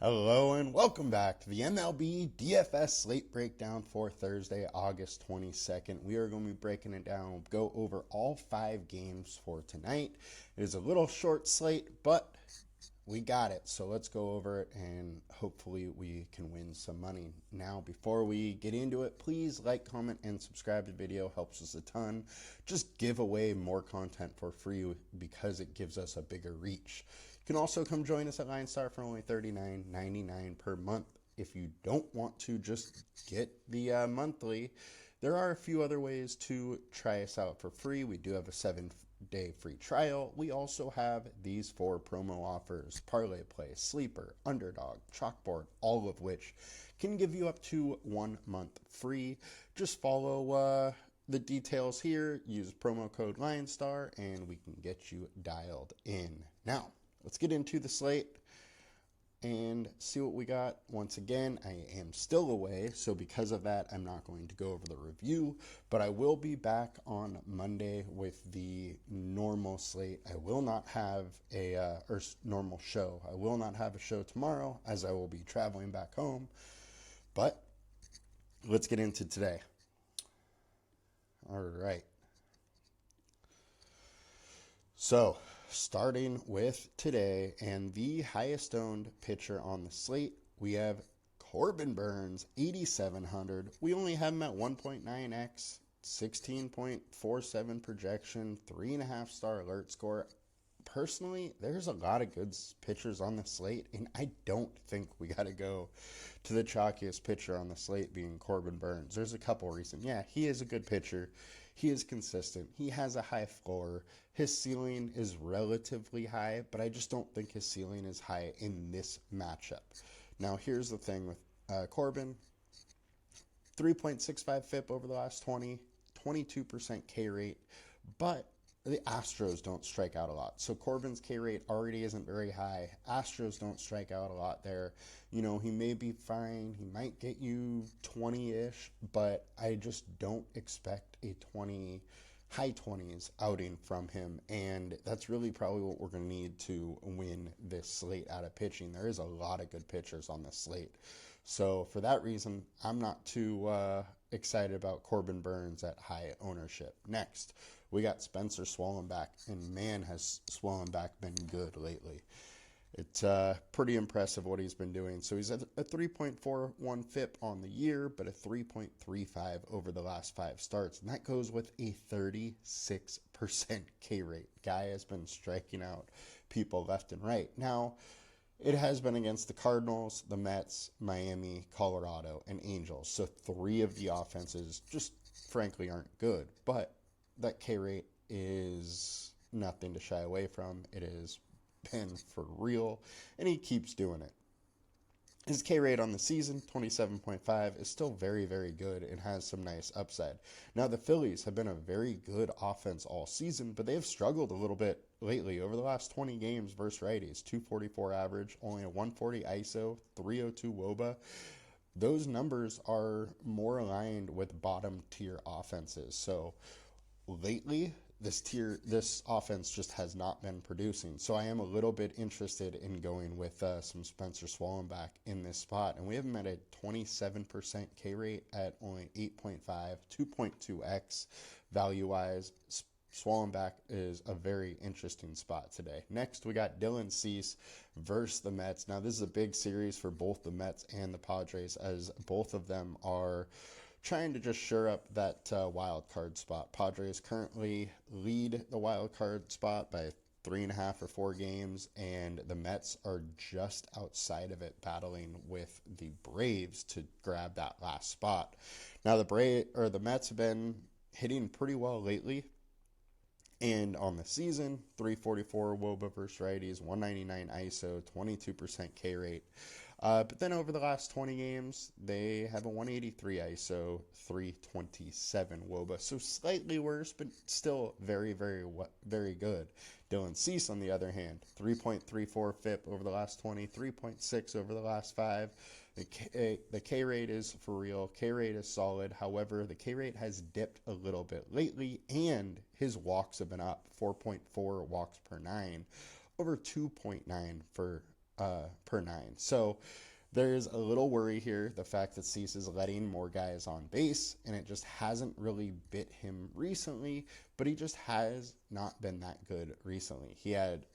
Hello and welcome back to the MLB DFS slate breakdown for Thursday, August 22nd. We are going to be breaking it down, go over all 5 games for tonight. It is a little short slate, but we got it. So let's go over it and hopefully we can win some money. Now, before we get into it, please like, comment, and subscribe to the video. Helps us a ton. Just give away more content for free because it gives us a bigger reach. You can also come join us at LineStar for only $39.99 per month. If you don't want to just get the monthly, there are a few other ways to try us out for free. We do have a 7-day free trial. We also have these 4 promo offers: Parlay Play, Sleeper, Underdog, Chalkboard, all of which can give you up to 1 month free. Just follow the details here, use promo code LineStar, and we can get you dialed in. Now, let's get into the slate and see what we got. Once again, I am still away, so because of that, I'm not going to go over the review, but I will be back on Monday with the normal slate. I will not have a normal show. I will not have a show tomorrow as I will be traveling back home, but let's get into today. All right. So, starting with today, and the highest owned pitcher on the slate, we have Corbin Burnes, 8,700. We only have him at 1.9x, 16.47 projection, 3.5 star alert score. Personally, there's a lot of good pitchers on the slate, and I don't think we got to go to the chalkiest pitcher on the slate being Corbin Burnes. There's a couple reasons. Yeah, he is a good pitcher. He is consistent. He has a high floor. His ceiling is relatively high, but I just don't think his ceiling is high in this matchup. Now, here's the thing with Corbin. 3.65 FIP over the last 20, 22% K rate, but the Astros don't strike out a lot. So Corbin's K rate already isn't very high. Astros don't strike out a lot there. You know, he may be fine. He might get you 20-ish, but I just don't expect a high 20s outing from him. And that's really probably what we're going to need to win this slate out of pitching. There is a lot of good pitchers on this slate. So for that reason, I'm not too excited about Corbin Burnes at high ownership. Next, we got Spencer Swollenback, and man, has Swollenback been good lately. It's pretty impressive what he's been doing. So he's at a 3.41 FIP on the year, but a 3.35 over the last 5 starts, and that goes with a 36% K rate. Guy has been striking out people left and right. Now, it has been against the Cardinals, the Mets, Miami, Colorado, and Angels. So 3 of the offenses just frankly aren't good. But that K rate is nothing to shy away from. It has been for real, and he keeps doing it. His K rate on the season, 27.5, is still very, very good and has some nice upside. Now, the Phillies have been a very good offense all season, but they have struggled a little bit lately. Over the last 20 games versus righties, 244 average, only a 140 ISO, 302 WOBA. Those numbers are more aligned with bottom-tier offenses. So, lately, this offense just has not been producing. So I am a little bit interested in going with some Spencer Swollenback in this spot. And we have him at a 27% K rate at only 8.5, 2.2x value-wise. Swollenback is a very interesting spot today. Next, we got Dylan Cease versus the Mets. Now, this is a big series for both the Mets and the Padres, as both of them are trying to just shore up that wild card spot. Padres currently lead the wild card spot by 3.5 or 4 games, and the Mets are just outside of it, battling with the Braves to grab that last spot. Now, the Mets have been hitting pretty well lately. And on the season, 344 WOBA versus righties, 199 ISO, 22% K rate. But then over the last 20 games, they have a 183 ISO, 327 WOBA. So slightly worse, but still very, very, very good. Dylan Cease, on the other hand, 3.34 FIP over the last 20, 3.6 over the last 5. The K rate is for real. K rate is solid. However, the K rate has dipped a little bit lately, and his walks have been up, 4.4 walks per 9, over 2.9 for per 9. So there's a little worry here, the fact that Cease is letting more guys on base, and it just hasn't really bit him recently, but he just has not been that good recently. He had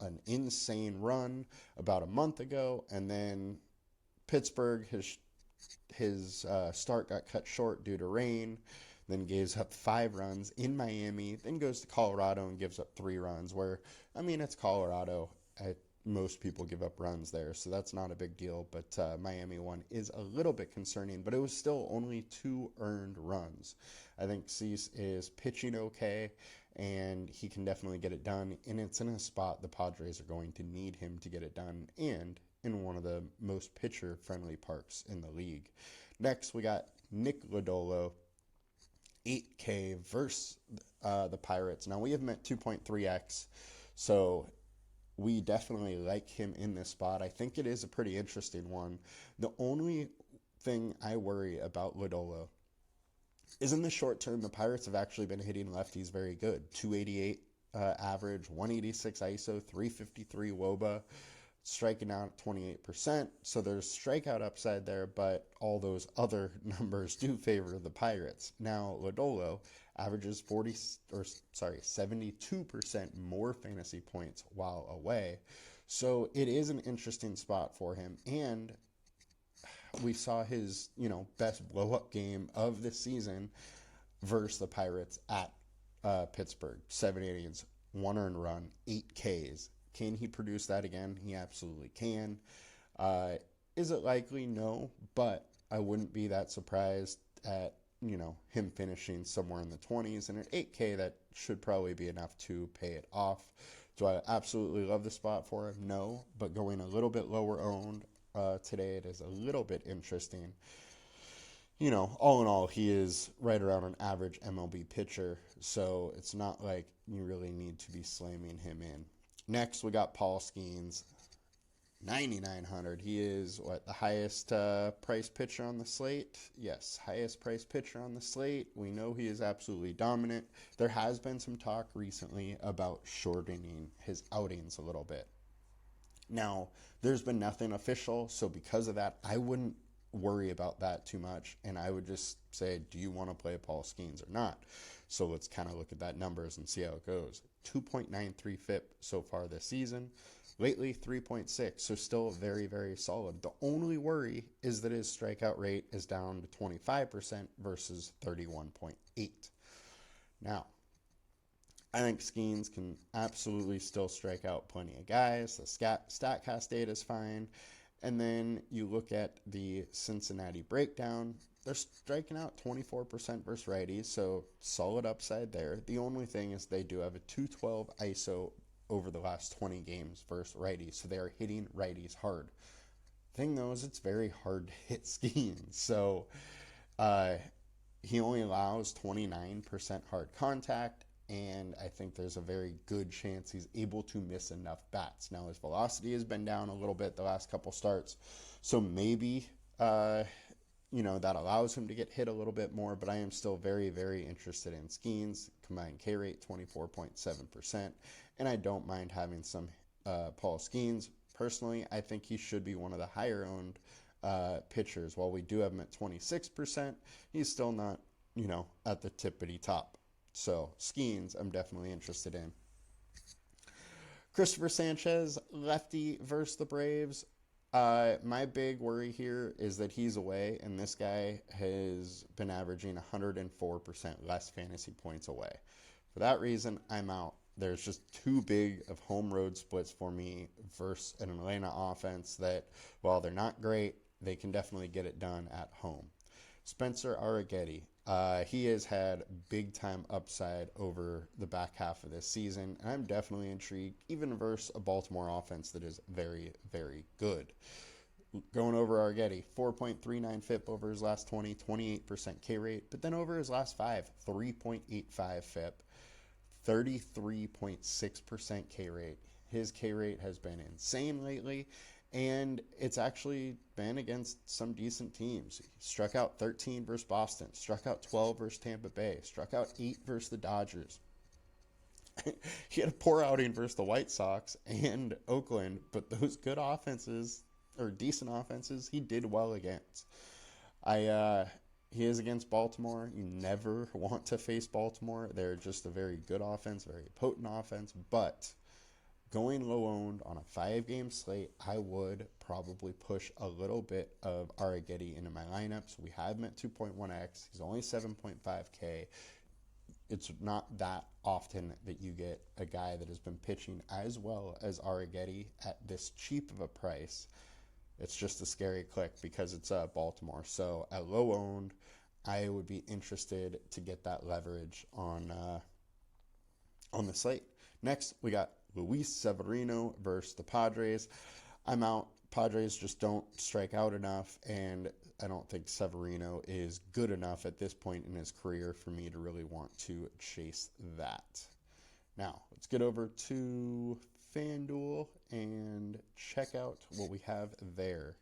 an insane run about a month ago, and then Pittsburgh, his start got cut short due to rain, then gives up 5 runs in Miami, then goes to Colorado and gives up 3 runs, where, I mean, it's Colorado. Most people give up runs there, so that's not a big deal, but Miami one is a little bit concerning, but it was still only 2 earned runs. I think Cease is pitching okay, and he can definitely get it done, and it's in a spot the Padres are going to need him to get it done, and in one of the most pitcher-friendly parks in the league. Next, we got Nick Lodolo, 8K versus the Pirates. Now, we have met 2.3x, so we definitely like him in this spot. I think it is a pretty interesting one. The only thing I worry about Lodolo is in the short term, the Pirates have actually been hitting lefties very good. 288 average, 186 ISO, 353 WOBA, striking out at 28%. So there's strikeout upside there, but all those other numbers do favor the Pirates. Now, Lodolo averages 72% more fantasy points while away. So it is an interesting spot for him. And we saw his, best blow-up game of the season versus the Pirates at Pittsburgh. 7 innings, 1 earned run, 8 Ks. Can he produce that again? He absolutely can. Is it likely? No, but I wouldn't be that surprised at, him finishing somewhere in the 20s. And at 8K, that should probably be enough to pay it off. Do I absolutely love the spot for him? No, but going a little bit lower owned today, it is a little bit interesting. All in all, he is right around an average MLB pitcher, so it's not like you really need to be slamming him in. Next, we got Paul Skeens, 9,900. He is, the highest priced pitcher on the slate? Yes, highest priced pitcher on the slate. We know he is absolutely dominant. There has been some talk recently about shortening his outings a little bit. Now, there's been nothing official, so because of that, I wouldn't worry about that too much, and I would just say, do you want to play Paul Skeens or not? So let's kind of look at that numbers and see how it goes. 2.93 FIP so far this season. Lately, 3.6, so still very, very solid. The only worry is that his strikeout rate is down to 25% versus 31.8. Now, I think Skeens can absolutely still strike out plenty of guys. The StatCast data is fine. And then you look at the Cincinnati breakdown. They're striking out 24% versus righties, so solid upside there. The only thing is they do have a 212 ISO over the last 20 games versus righties, so they are hitting righties hard. Thing though is it's very hard to hit Skeens, so he only allows 29% hard contact, and I think there's a very good chance he's able to miss enough bats. Now, his velocity has been down a little bit the last couple starts, so maybe that allows him to get hit a little bit more, but I am still very, very interested in Skeens. Combined K rate, 24.7%, and I don't mind having some Paul Skeens. Personally, I think he should be one of the higher-owned pitchers. While we do have him at 26%, he's still not, at the tippity top. So, Skeens, I'm definitely interested in. Christopher Sanchez, lefty versus the Braves. My big worry here is that he's away, and this guy has been averaging 104% less fantasy points away. For that reason, I'm out. There's just too big of home road splits for me versus an Atlanta offense that, while they're not great, they can definitely get it done at home. Spencer Arrighetti. He has had big-time upside over the back half of this season, and I'm definitely intrigued, even versus a Baltimore offense that is very, very good. Going over Arrighetti, 4.39 FIP over his last 20, 28% K rate, but then over his last 5, 3.85 FIP, 33.6% K rate. His K rate has been insane lately, and it's actually been against some decent teams. He struck out 13 versus Boston, struck out 12 versus Tampa Bay, struck out 8 versus the Dodgers. He had a poor outing versus the White Sox and Oakland, but those good offenses or decent offenses, he did well against. He is against Baltimore. You never want to face Baltimore. They're just a very good offense, very potent offense. But going low owned on a 5-game slate, I would probably push a little bit of Arrighetti into my lineups. We have him at 2.1x. He's only 7.5K. It's not that often that you get a guy that has been pitching as well as Arrighetti at this cheap of a price. It's just a scary click because it's Baltimore. So at low owned, I would be interested to get that leverage on the slate. Next, we got Luis Severino versus the Padres. I'm out. Padres just don't strike out enough, and I don't think Severino is good enough at this point in his career for me to really want to chase that. Now, let's get over to FanDuel and check out what we have there.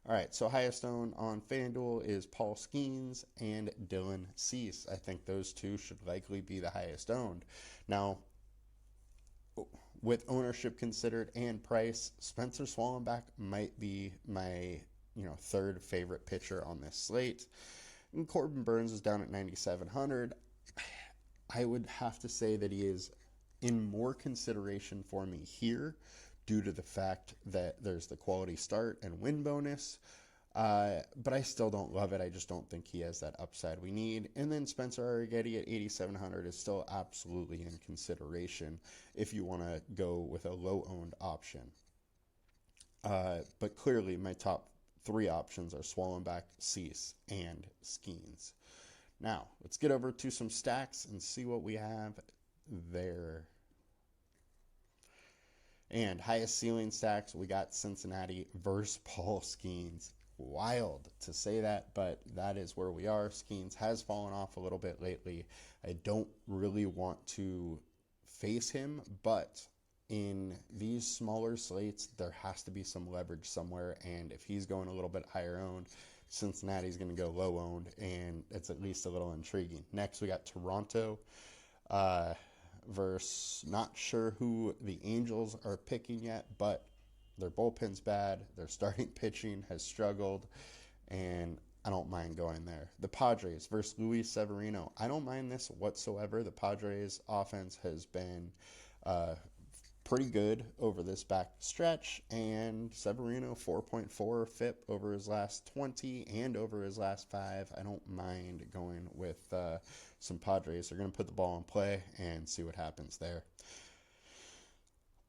All right, so highest owned on FanDuel is Paul Skeens and Dylan Cease. I think those two should likely be the highest owned. Now, with ownership considered and price, Spencer Swallenbach might be my third favorite pitcher on this slate. And Corbin Burnes is down at 9,700. I would have to say that he is in more consideration for me here due to the fact that there's the quality start and win bonus. But I still don't love it. I just don't think he has that upside we need. And then Spencer Arrighetti at 8,700 is still absolutely in consideration if you want to go with a low-owned option. But clearly my top 3 options are Swallenbach, Cease, and Skeens. Now, let's get over to some stacks and see what we have there. And highest ceiling stacks, we got Cincinnati versus Paul Skeens. Wild to say that, but that is where we are. Skeens has fallen off a little bit lately. I don't really want to face him, but in these smaller slates, there has to be some leverage somewhere, and if he's going a little bit higher owned, Cincinnati's going to go low owned, and it's at least a little intriguing. Next, we got Toronto versus not sure who the Angels are picking yet, but their bullpen's bad. Their starting pitching has struggled, and I don't mind going there. The Padres versus Luis Severino. I don't mind this whatsoever. The Padres offense has been pretty good over this back stretch, and Severino 4.4 FIP over his last 20 and over his last 5. I don't mind going with some Padres. They're going to put the ball in play and see what happens there.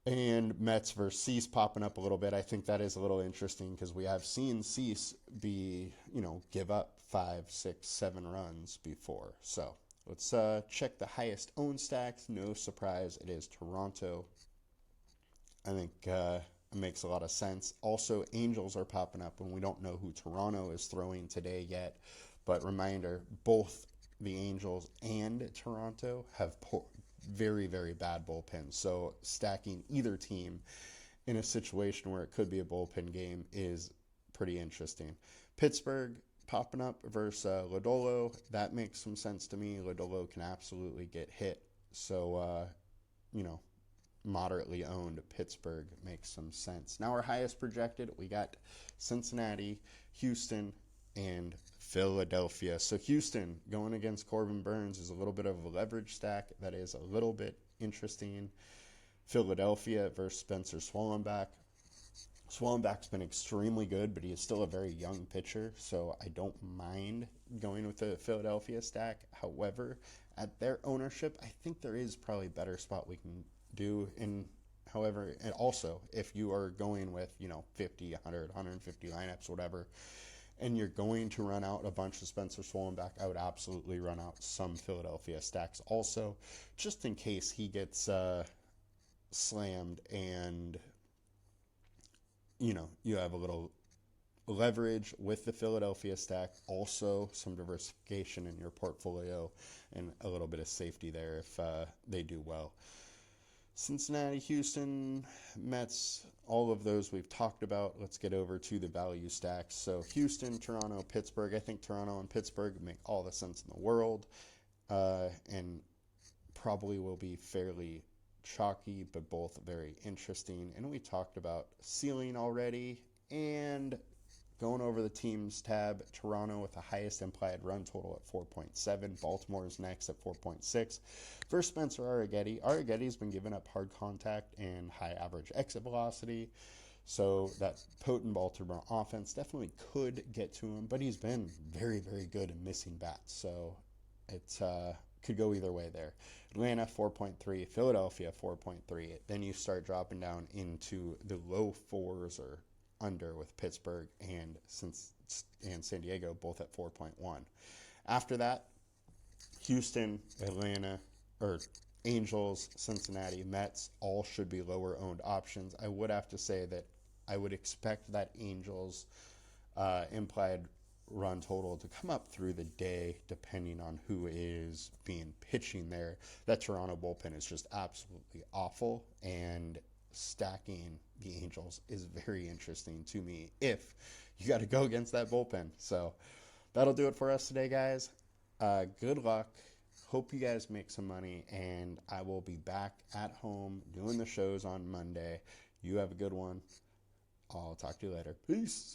And Mets versus Cease popping up a little bit. I think that is a little interesting because we have seen Cease give up 5, 6, 7 runs before. So let's check the highest owned stacks. No surprise, it is Toronto. I think it makes a lot of sense. Also, Angels are popping up when we don't know who Toronto is throwing today yet. But reminder, both the Angels and Toronto have very, very bad bullpens. So stacking either team in a situation where it could be a bullpen game is pretty interesting. Pittsburgh popping up versus Lodolo. That makes some sense to me. Lodolo can absolutely get hit. So, moderately owned Pittsburgh makes some sense. Now our highest projected, we got Cincinnati, Houston, and Philadelphia. So Houston going against Corbin Burnes is a little bit of a leverage stack that is a little bit interesting. Philadelphia versus Spencer Swallenbach. Swallenbach's been extremely good, but he is still a very young pitcher, so I don't mind going with the Philadelphia stack. However, at their ownership, I think there is probably a better spot we can do. And also, if you are going with 50, 100, 150 lineups, whatever, and you're going to run out a bunch of Spencer Swallenbach, I would absolutely run out some Philadelphia stacks also, just in case he gets slammed and you have a little leverage with the Philadelphia stack, also some diversification in your portfolio and a little bit of safety there if they do well. Cincinnati, Houston, Mets, all of those we've talked about. Let's get over to the value stacks. So Houston, Toronto, Pittsburgh. I think Toronto and Pittsburgh make all the sense in the world. And probably will be fairly chalky, but both very interesting. And we talked about ceiling already. And going over the teams tab, Toronto with the highest implied run total at 4.7. Baltimore's next at 4.6. First, Spencer Arrighetti. Arrighetti's been giving up hard contact and high average exit velocity. So that potent Baltimore offense definitely could get to him, but he's been very, very good in missing bats. So it could go either way there. Atlanta 4.3, Philadelphia 4.3. Then you start dropping down into the low fours or under with Pittsburgh and San Diego, both at 4.1. After that, Houston, Atlanta, or Angels, Cincinnati, Mets, all should be lower owned options. I would have to say that I would expect that Angels implied run total to come up through the day depending on who is being pitching there. That Toronto bullpen is just absolutely awful, and stacking the Angels is very interesting to me if you got to go against that bullpen. So that'll do it for us today, guys. Good luck. Hope you guys make some money, and I will be back at home doing the shows on Monday. You have a good one. I'll talk to you later. Peace.